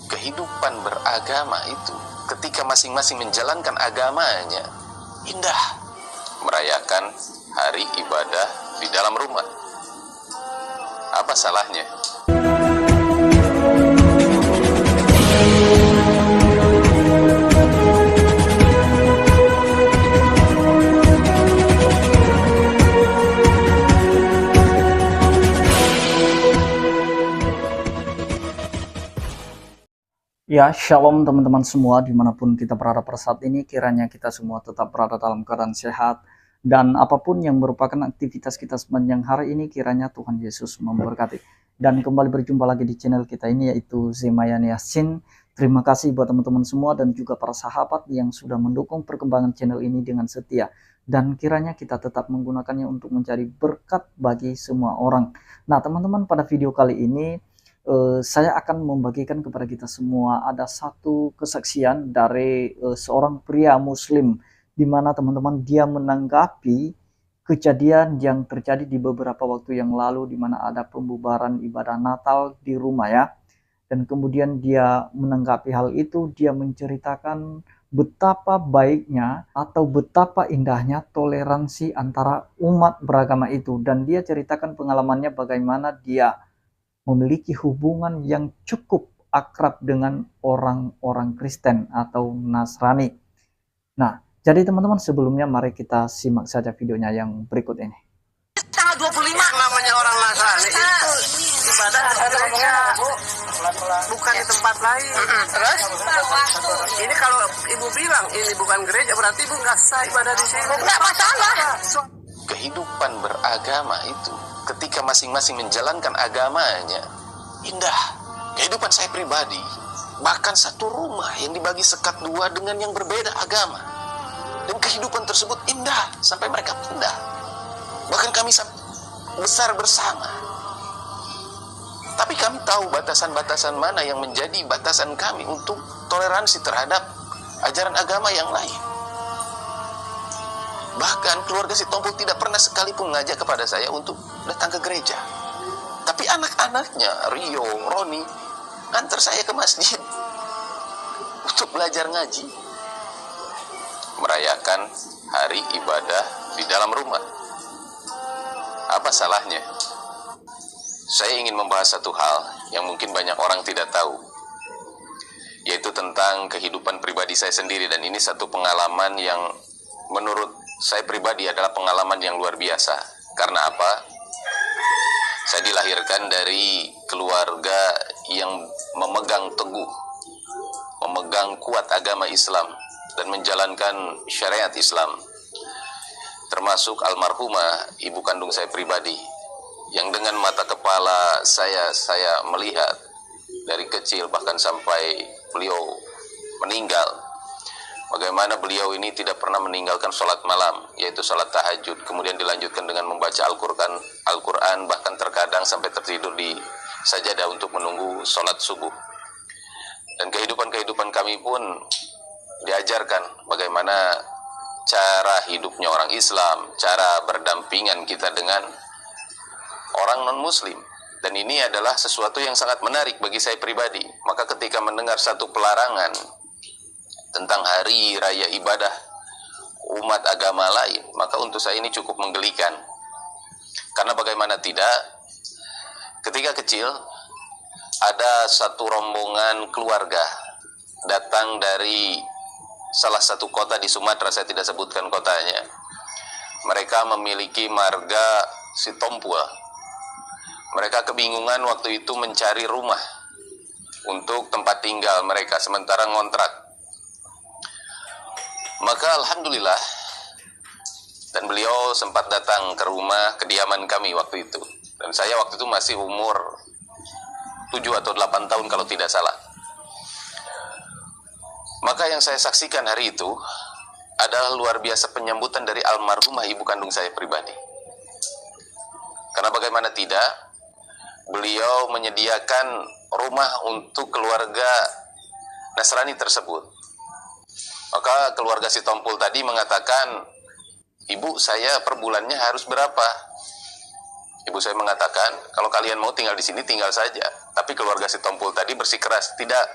kehidupan beragama itu, ketika masing-masing menjalankan agamanya, indah. Merayakan hari ibadah di dalam rumah, apa salahnya? Ya, shalom teman-teman semua dimanapun kita berada pada saat ini, kiranya kita semua tetap berada dalam keadaan sehat, dan apapun yang merupakan aktivitas kita sepanjang hari ini, kiranya Tuhan Yesus memberkati. Dan kembali berjumpa lagi di channel kita ini, yaitu Zemayan Yasin. Terima kasih buat teman-teman semua dan juga para sahabat yang sudah mendukung perkembangan channel ini dengan setia. Dan kiranya kita tetap menggunakannya untuk mencari berkat bagi semua orang. Nah teman-teman, pada video kali ini saya akan membagikan kepada kita semua ada satu kesaksian dari seorang pria muslim, di mana teman-teman dia menanggapi kejadian yang terjadi di beberapa waktu yang lalu, di mana ada pembubaran ibadah Natal di rumah ya. Dan kemudian dia menanggapi hal itu, dia menceritakan betapa baiknya atau betapa indahnya toleransi antara umat beragama itu. Dan dia ceritakan pengalamannya bagaimana dia memiliki hubungan yang cukup akrab dengan orang-orang Kristen atau Nasrani. Nah, jadi teman-teman sebelumnya mari kita simak saja videonya yang berikut ini. Tanggal 25 namanya orang Nasrani itu ibadah di gereja, bukan di tempat lain. Terus ini kalau ibu bilang ini bukan gereja, berarti ibu nggak sah ibadah di sini. Nggak masalah. Kehidupan beragama itu, ketika masing-masing menjalankan agamanya, indah. Kehidupan saya pribadi, bahkan satu rumah yang dibagi sekat dua dengan yang berbeda agama, dan kehidupan tersebut indah sampai mereka pindah. Bahkan kami besar bersama. Tapi kami tahu batasan-batasan mana yang menjadi batasan kami untuk toleransi terhadap ajaran agama yang lain. Bahkan keluarga si Tompul tidak pernah sekalipun mengajak kepada saya untuk datang ke gereja. Tapi anak-anaknya, Rio, Roni, antar saya ke masjid untuk belajar ngaji. Merayakan hari ibadah di dalam rumah, apa salahnya? Saya ingin membahas satu hal yang mungkin banyak orang tidak tahu, yaitu tentang kehidupan pribadi saya sendiri. Dan ini satu pengalaman yang menurut saya pribadi adalah pengalaman yang luar biasa. Karena apa? Saya dilahirkan dari keluarga yang memegang teguh, memegang kuat agama Islam dan menjalankan syariat Islam. Termasuk almarhumah ibu kandung saya pribadi, yang dengan mata kepala saya melihat dari kecil bahkan sampai beliau meninggal, bagaimana beliau ini tidak pernah meninggalkan sholat malam, yaitu sholat tahajud, kemudian dilanjutkan dengan membaca Al-Quran, bahkan terkadang sampai tertidur di sajadah untuk menunggu sholat subuh. Dan kehidupan kami pun diajarkan bagaimana cara hidupnya orang Islam, cara berdampingan kita dengan orang non-muslim. Dan ini adalah sesuatu yang sangat menarik bagi saya pribadi. Maka ketika mendengar satu pelarangan tentang hari raya ibadah umat agama lain, maka untuk saya ini cukup menggelikan. Karena bagaimana tidak, ketika kecil ada satu rombongan keluarga datang dari salah satu kota di Sumatera, saya tidak sebutkan kotanya. Mereka memiliki marga Sitompul. Mereka kebingungan waktu itu mencari rumah untuk tempat tinggal mereka, sementara ngontrak. Maka alhamdulillah, dan beliau sempat datang ke rumah kediaman kami waktu itu. Dan saya waktu itu masih umur 7 atau 8 tahun kalau tidak salah. Maka yang saya saksikan hari itu adalah luar biasa penyambutan dari almarhumah ibu kandung saya pribadi. Karena bagaimana tidak, beliau menyediakan rumah untuk keluarga Nasrani tersebut. Maka keluarga si Tompul tadi mengatakan, ibu saya per bulannya harus berapa? Ibu saya mengatakan, kalau kalian mau tinggal di sini tinggal saja. Tapi keluarga si Tompul tadi bersikeras, tidak,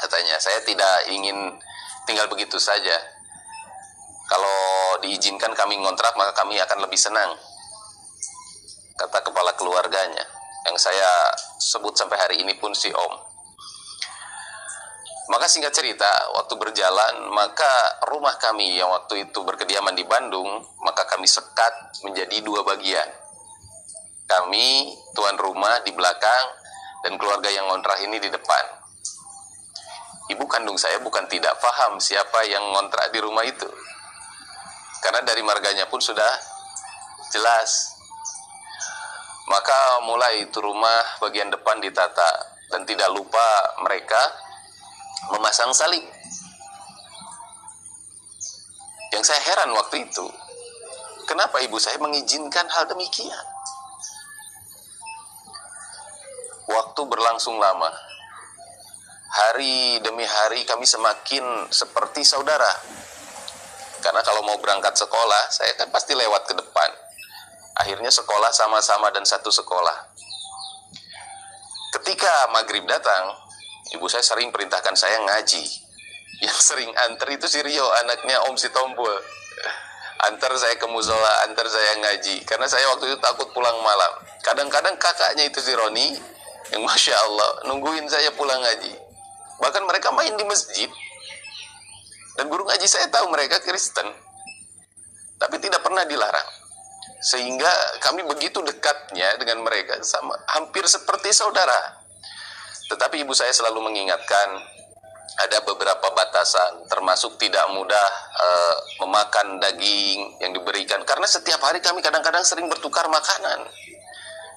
katanya. Saya tidak ingin tinggal begitu saja. Kalau diizinkan kami ngontrak, maka kami akan lebih senang, kata kepala keluarganya, yang saya sebut sampai hari ini pun si Om. Maka singkat cerita, waktu berjalan, maka rumah kami yang waktu itu berkediaman di Bandung, maka kami sekat menjadi 2 bagian. Kami, tuan rumah di belakang, dan keluarga yang ngontrak ini di depan. Ibu kandung saya bukan tidak paham siapa yang ngontrak di rumah itu, karena dari marganya pun sudah jelas. Maka mulai itu rumah bagian depan ditata, dan tidak lupa mereka memasang salib. Yang saya heran waktu itu, kenapa ibu saya mengizinkan hal demikian? Waktu berlangsung lama, hari demi hari kami semakin seperti saudara. Karena kalau mau berangkat sekolah, saya kan pasti lewat ke depan. Akhirnya sekolah sama-sama dan satu sekolah. Ketika maghrib datang, ibu saya sering perintahkan saya ngaji. Yang sering antar itu si Rio, anaknya Om Sitompul. Antar saya ke musola, antar saya ngaji. Karena saya waktu itu takut pulang malam. Kadang-kadang kakaknya itu si Roni, yang Masya Allah, nungguin saya pulang ngaji. Bahkan mereka main di masjid. Dan guru ngaji saya tahu mereka Kristen, tapi tidak pernah dilarang. Sehingga kami begitu dekatnya dengan mereka, sama hampir seperti saudara. Tetapi ibu saya selalu mengingatkan, ada beberapa batasan, termasuk tidak mudah memakan daging yang diberikan. Karena setiap hari kami kadang-kadang sering bertukar makanan.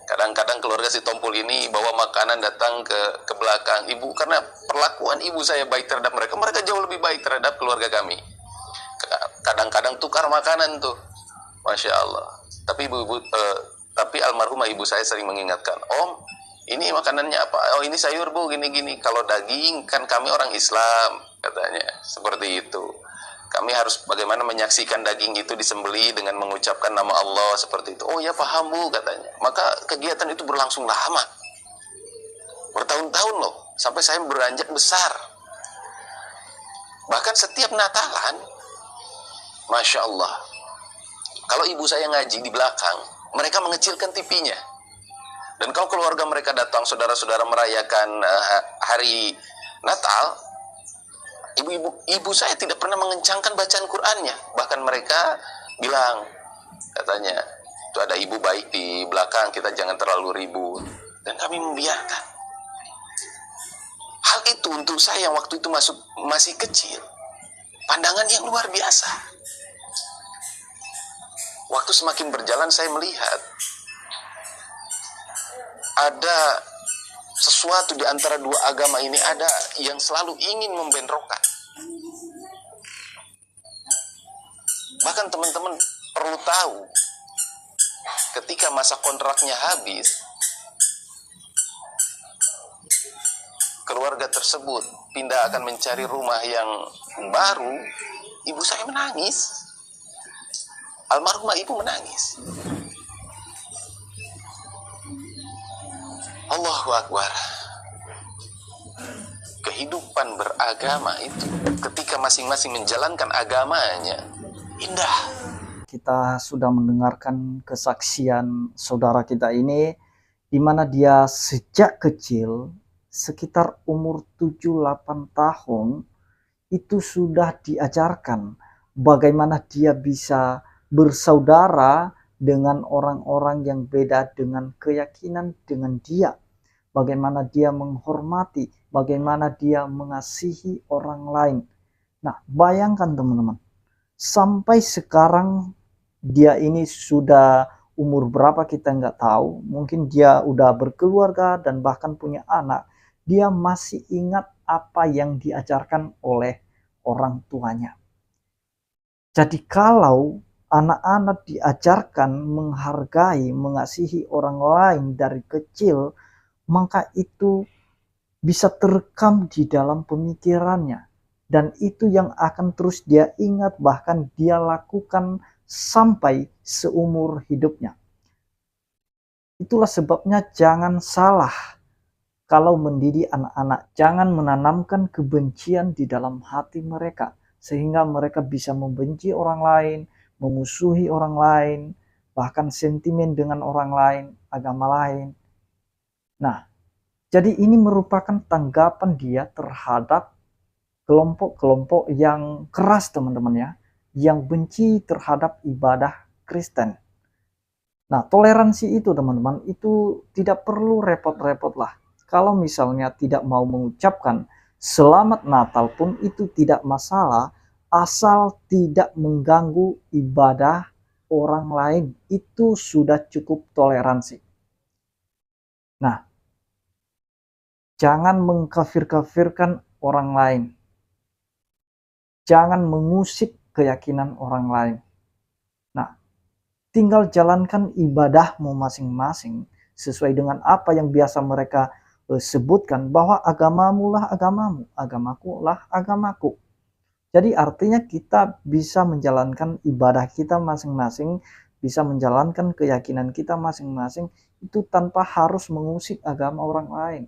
Kadang-kadang keluarga si Tompul ini bawa makanan datang ke belakang ibu, karena perlakuan ibu saya baik terhadap mereka. Mereka jauh lebih baik terhadap keluarga kami. Kadang-kadang tukar makanan tuh, Masya Allah. Tapi almarhumah ibu saya sering mengingatkan, Om, ini makanannya apa? Oh, ini sayur bu, gini-gini. Kalau daging kan kami orang Islam, katanya. Seperti itu. Kami harus bagaimana menyaksikan daging itu disembelih dengan mengucapkan nama Allah, seperti itu. Oh ya, paham bu, katanya. Maka kegiatan itu berlangsung lama, bertahun-tahun loh, sampai saya beranjak besar. Bahkan setiap Natalan, Masya Allah, kalau ibu saya ngaji di belakang, mereka mengecilkan TV-nya. Dan kalau keluarga mereka datang, saudara-saudara merayakan hari Natal, ibu saya tidak pernah mengencangkan bacaan Qur'annya. Bahkan mereka bilang, katanya, itu ada ibu baik di belakang, kita jangan terlalu ribut. Dan kami membiarkan. Hal itu untuk saya yang waktu itu masih kecil, pandangan yang luar biasa. Waktu semakin berjalan, saya melihat ada sesuatu di antara dua agama ini, ada yang selalu ingin membentrokan. Bahkan teman-teman perlu tahu, ketika masa kontraknya habis, keluarga tersebut pindah akan mencari rumah yang baru, ibu saya menangis. Almarhumah ibu menangis. Allahu Akbar. Kehidupan beragama itu, ketika masing-masing menjalankan agamanya, indah. Kita sudah mendengarkan kesaksian saudara kita ini, di mana dia sejak kecil, sekitar umur 7-8 tahun, itu sudah diajarkan bagaimana dia bisa bersaudara dengan orang-orang yang beda dengan keyakinan dengan dia, bagaimana dia menghormati, bagaimana dia mengasihi orang lain. Nah, bayangkan teman-teman, sampai sekarang dia ini sudah umur berapa kita nggak tahu, mungkin dia udah berkeluarga dan bahkan punya anak, dia masih ingat apa yang diajarkan oleh orang tuanya. Jadi kalau anak-anak diajarkan menghargai, mengasihi orang lain dari kecil, maka itu bisa terekam di dalam pemikirannya. Dan itu yang akan terus dia ingat, bahkan dia lakukan sampai seumur hidupnya. Itulah sebabnya jangan salah kalau mendidik anak-anak, jangan menanamkan kebencian di dalam hati mereka, sehingga mereka bisa membenci orang lain, memusuhi orang lain, bahkan sentimen dengan orang lain, agama lain. Nah, jadi ini merupakan tanggapan dia terhadap kelompok-kelompok yang keras, teman-teman ya, yang benci terhadap ibadah Kristen. Nah, toleransi itu teman-teman, itu tidak perlu repot-repot lah. Kalau misalnya tidak mau mengucapkan selamat Natal pun itu tidak masalah, asal tidak mengganggu ibadah orang lain. Itu sudah cukup toleransi. Nah, jangan mengkafir-kafirkan orang lain. Jangan mengusik keyakinan orang lain. Nah, tinggal jalankan ibadahmu masing-masing sesuai dengan apa yang biasa mereka sebutkan, bahwa agamamu lah agamamu, agamaku lah agamaku. Jadi artinya kita bisa menjalankan ibadah kita masing-masing, bisa menjalankan keyakinan kita masing-masing, itu tanpa harus mengusik agama orang lain.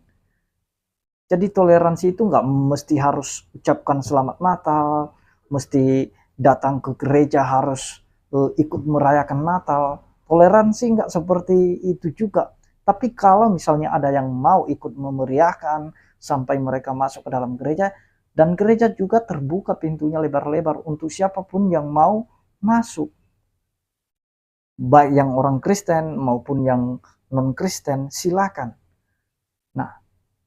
Jadi toleransi itu nggak mesti harus ucapkan selamat Natal, mesti datang ke gereja harus ikut merayakan Natal. Toleransi nggak seperti itu juga. Tapi kalau misalnya ada yang mau ikut memeriahkan sampai mereka masuk ke dalam gereja, dan gereja juga terbuka pintunya lebar-lebar untuk siapapun yang mau masuk. Baik yang orang Kristen maupun yang non-Kristen, silakan. Nah,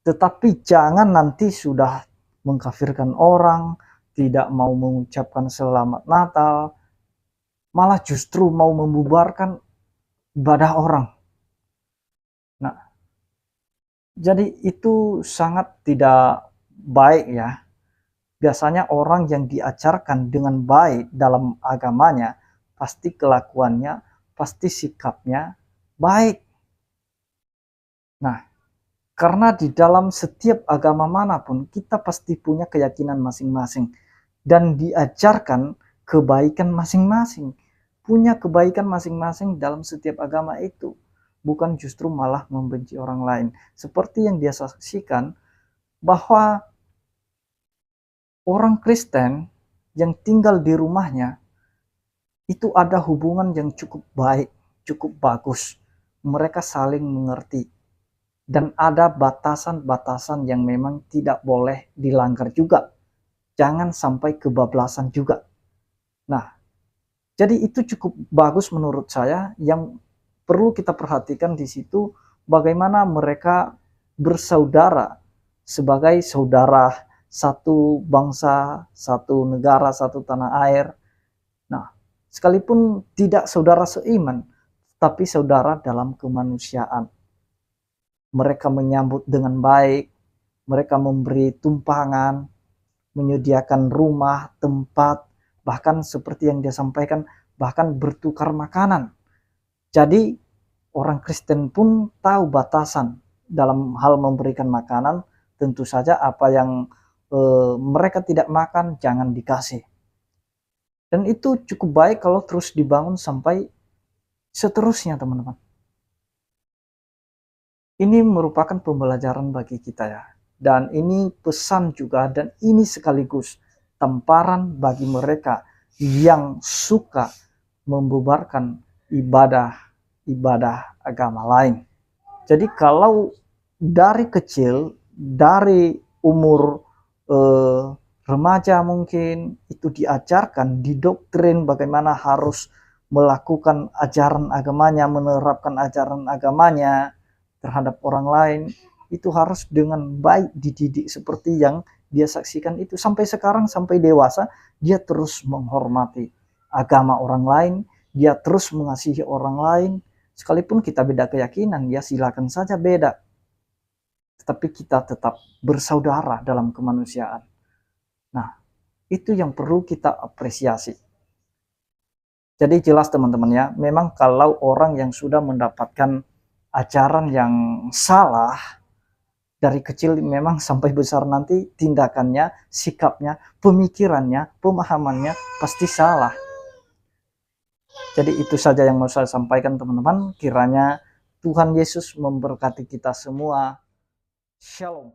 tetapi jangan nanti sudah mengkafirkan orang, tidak mau mengucapkan selamat Natal, malah justru mau membubarkan ibadah orang. Nah, jadi itu sangat tidak baik ya. Biasanya orang yang diajarkan dengan baik dalam agamanya, pasti kelakuannya, pasti sikapnya baik. Nah, karena di dalam setiap agama manapun, kita pasti punya keyakinan masing-masing. Dan diajarkan kebaikan masing-masing. Punya kebaikan masing-masing dalam setiap agama itu. Bukan justru malah membenci orang lain. Seperti yang dia saksikan, bahwa orang Kristen yang tinggal di rumahnya, itu ada hubungan yang cukup baik, cukup bagus. Mereka saling mengerti. Dan ada batasan-batasan yang memang tidak boleh dilanggar juga. Jangan sampai kebablasan juga. Nah, jadi itu cukup bagus menurut saya. Yang perlu kita perhatikan di situ, bagaimana mereka bersaudara sebagai saudara satu bangsa, satu negara, satu tanah air. Nah, sekalipun tidak saudara seiman, tapi saudara dalam kemanusiaan. Mereka menyambut dengan baik, mereka memberi tumpangan, menyediakan rumah, tempat, bahkan seperti yang dia sampaikan, bahkan bertukar makanan. Jadi orang Kristen pun tahu batasan dalam hal memberikan makanan. Tentu saja apa yang mereka tidak makan jangan dikasih. Dan itu cukup baik kalau terus dibangun sampai seterusnya, teman-teman. Ini merupakan pembelajaran bagi kita ya. Dan ini pesan juga, dan ini sekaligus tamparan bagi mereka yang suka membubarkan ibadah agama lain. Jadi kalau dari kecil, dari umur remaja mungkin, itu diajarkan, didoktrin bagaimana harus melakukan ajaran agamanya, menerapkan ajaran agamanya terhadap orang lain, itu harus dengan baik dididik seperti yang dia saksikan itu. Sampai sekarang, sampai dewasa, dia terus menghormati agama orang lain, dia terus mengasihi orang lain. Sekalipun kita beda keyakinan, ya silakan saja beda. Tetapi kita tetap bersaudara dalam kemanusiaan. Nah, itu yang perlu kita apresiasi. Jadi jelas teman-teman ya, memang kalau orang yang sudah mendapatkan ajaran yang salah dari kecil, memang sampai besar nanti tindakannya, sikapnya, pemikirannya, pemahamannya pasti salah. Jadi itu saja yang mau saya sampaikan teman-teman. Kiranya Tuhan Yesus memberkati kita semua. Shalom.